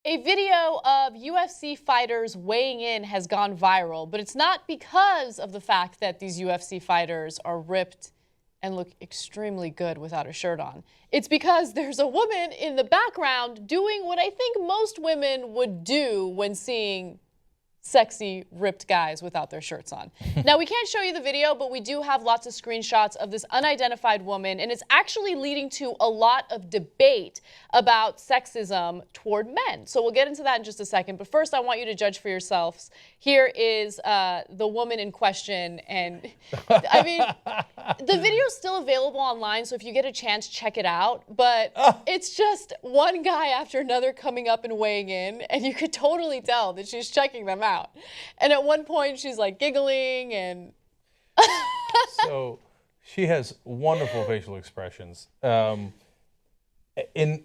A video of UFC fighters weighing in has gone viral, but it's not because of the fact that these UFC fighters are ripped and look extremely good without a shirt on. It's because there's a woman in the background doing what I think most women would do when seeing sexy, ripped guys without their shirts on. Now, we can't show you the video, but we do have lots of screenshots of this unidentified woman, and it's actually leading to a lot of debate about sexism toward men. So we'll get into that in just a second, but first I want you to judge for yourselves. Here is the woman in question, and I mean, the video is still available online, so if you get a chance, check it out, but it's just one guy after another coming up and weighing in, and you could totally tell that she's checking them out. And at one point, she's like giggling and. So she has wonderful facial expressions. And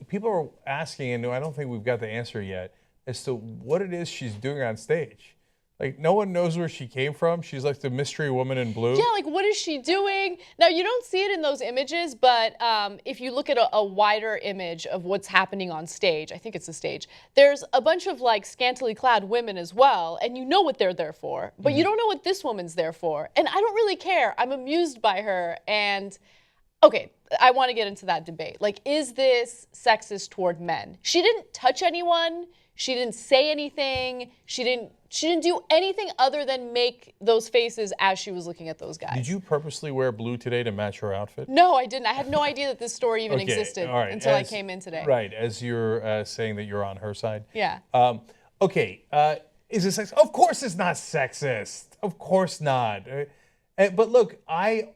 people are asking, and I don't think we've got the answer yet, as to what it is she's doing on stage. Like, no one knows where she came from. She's like the mystery woman in blue. Yeah, like, what is she doing? Now, you don't see it in those images, but if you look at a wider image of what's happening on stage, I think it's the stage, there's a bunch of, like, scantily clad women as well, and you know what they're there for, but you don't know what this woman's there for. And I don't really care. I'm amused by her, and, okay, I want to get into that debate. Like, is this sexist toward men? She didn't touch anyone. She didn't say anything. She didn't do anything other than make those faces as she was looking at those guys. Did you purposely wear blue today to match her outfit? No, I didn't. I had no idea that this story even existed until I came in today. Right, as you're saying that you're on her side. Yeah. Okay, is it sexist? Of course it's not sexist. Of course not. But look, I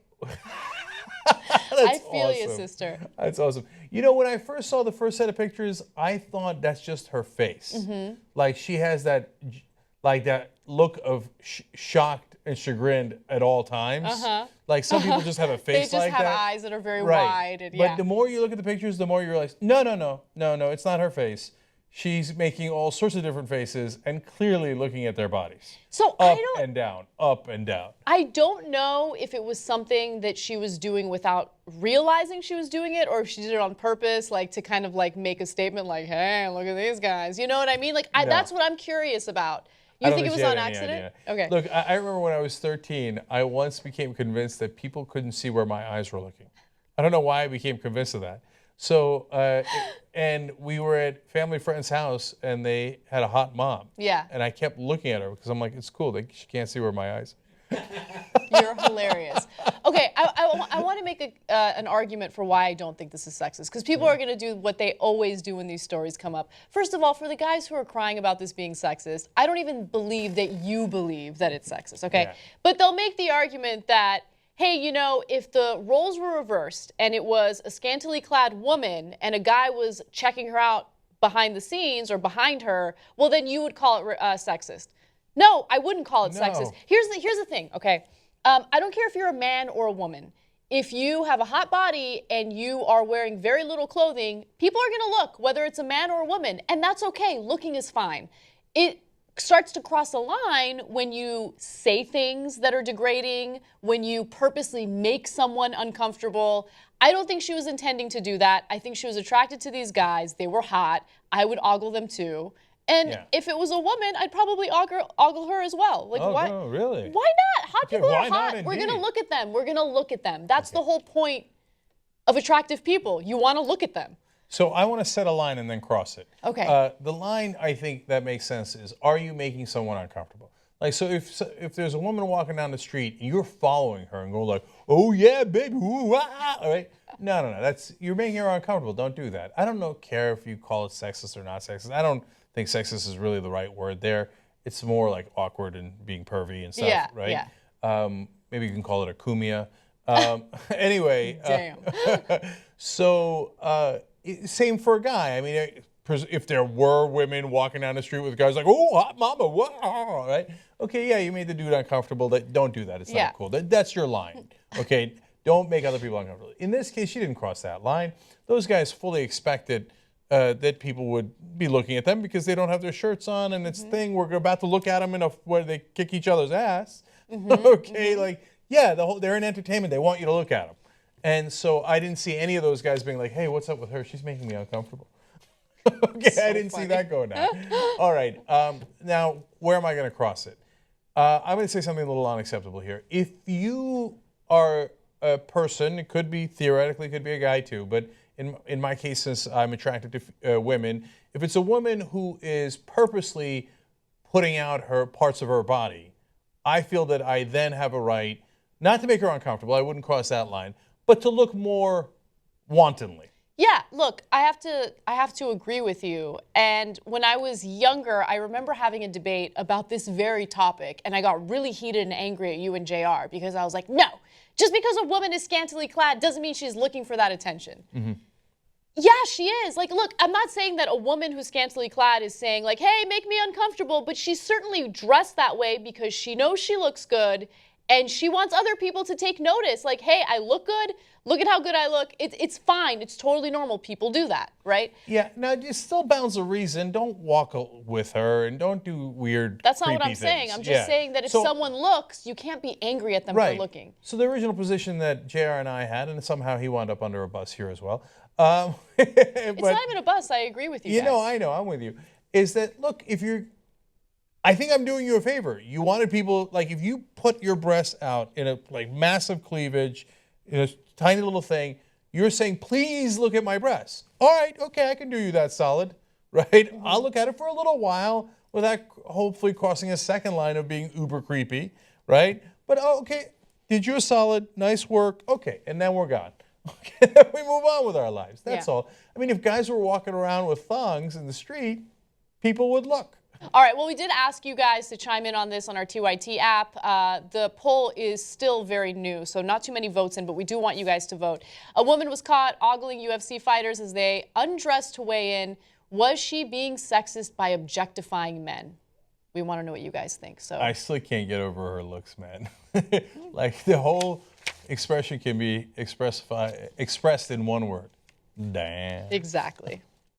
feel you, sister. That's awesome. You know, when I first saw the first set of pictures, I thought that's just her face. Like, she has that, like, that look of shocked and chagrined at all times. Like, some people just have a face like that. They just have eyes that are very wide. And, but the more you look at the pictures, the more you realize, no, it's not her face. She's making all sorts of different faces and clearly looking at their bodies. So up and down, up and down. I don't know if it was something that she was doing without realizing she was doing it, or if she did it on purpose, like to kind of like make a statement like, hey, look at these guys. You know what I mean? Like, that's what I'm curious about. You think it was on accident? Okay. Look, I remember when I was 13, I once became convinced that people couldn't see where my eyes were looking. I don't know why I became convinced of that. So, and we were at family friend's house, and they had a hot mom. Yeah. And I kept looking at her because I'm like, it's cool. She can't see where my eyes are. You're hilarious. Okay, I want to make an argument for why I don't think this is sexist, because people are going to do what they always do when these stories come up. First of all, for the guys who are crying about this being sexist, I don't even believe that you believe that it's sexist, okay? Yeah. But they'll make the argument that, hey, you know, if the roles were reversed and it was a scantily clad woman and a guy was checking her out behind the scenes or behind her, well, then you would call it sexist. No, I wouldn't call it sexist. Here's the thing, okay? I don't care if you're a man or a woman. If you have a hot body and you are wearing very little clothing, people are going to look, whether it's a man or a woman, and that's okay. Looking is fine. It starts to cross a line when you say things that are degrading, when you purposely make someone uncomfortable. I don't think she was intending to do that. I think she was attracted to these guys. They were hot. I would ogle them too. And if it was a woman, I'd probably ogle her as well. Like, why? No, really? Why not? Hot people are hot. We're going to look at them. We're going to look at them. That's the whole point of attractive people. You want to look at them. So I want to set a line and then cross it. Okay. The line I think that makes sense is, are you making someone uncomfortable? Like, so if there's a woman walking down the street and you're following her and go like, oh yeah, baby, ooh, ah, all right? No. You're making her uncomfortable. Don't do that. I don't care if you call it sexist or not sexist. I don't think sexist is really the right word there. It's more like awkward and being pervy and stuff, right? Yeah. Maybe you can call it a kumia. Anyway. Damn. So. Same for a guy. I mean, if there were women walking down the street with guys like, oh, hot mama, whoa, right? Okay, yeah, you made the dude uncomfortable. Don't do that. It's not cool. That's your line, okay? Don't make other people uncomfortable. In this case, she didn't cross that line. Those guys fully expected that people would be looking at them because they don't have their shirts on, and it's thing, we're about to look at them where they kick each other's ass, okay? Like, yeah, they're in entertainment. They want you to look at them. And so I didn't see any of those guys being like, hey, what's up with her? She's making me uncomfortable. Okay, So I didn't see funny. that going down. All right. Now, where am I going to cross it? I'm going to say something a little unacceptable here. If you are a person, it could be theoretically, could be a guy too, but in my case, since I'm attracted to women, if it's a woman who is purposely putting out her parts of her body, I feel that I then have a right not to make her uncomfortable. I wouldn't cross that line, but to look more wantonly. Yeah, look, I have to agree with you. And when I was younger, I remember having a debate about this very topic, and I got really heated and angry at you and JR because I was like, no, just because a woman is scantily clad doesn't mean she's looking for that attention. Mm-hmm. Yeah, she is. Like, look, I'm not saying that a woman who's scantily clad is saying, like, hey, make me uncomfortable, but she's certainly dressed that way because she knows she looks good and she wants other people to take notice. Like, hey, I look good. Look at how good I look. It's fine. It's totally normal. People do that, right? Yeah, now it still bounds a reason. Don't walk with her and don't do weird, That's not what creepy I'm saying. things. I'm just saying that if someone looks, you can't be angry at them for looking. So the original position that JR and I had, and somehow he wound up under a bus here as well. It's not even a bus. I agree with you guys. I know, I'm with you. Is that, look, I think I'm doing you a favor. You wanted people, like if you put your breasts out in a like massive cleavage, in a tiny little thing, you're saying, please look at my breasts. All right, okay, I can do you that solid, right? Mm-hmm. I'll look at it for a little while without hopefully crossing a second line of being uber creepy, right? But okay, did you a solid, nice work, okay, and then we're gone. Okay, then we move on with our lives. That's all. I mean, if guys were walking around with thongs in the street, people would look. All right, well, we did ask you guys to chime in on this on our TYT app. The poll is still very new, so not too many votes in, but we do want you guys to vote. A woman was caught ogling UFC fighters as they undressed to weigh in. Was she being sexist by objectifying men? We want to know what you guys think. So I still can't get over her looks, man. Like the whole expression can be expressed in one word. Damn. Exactly.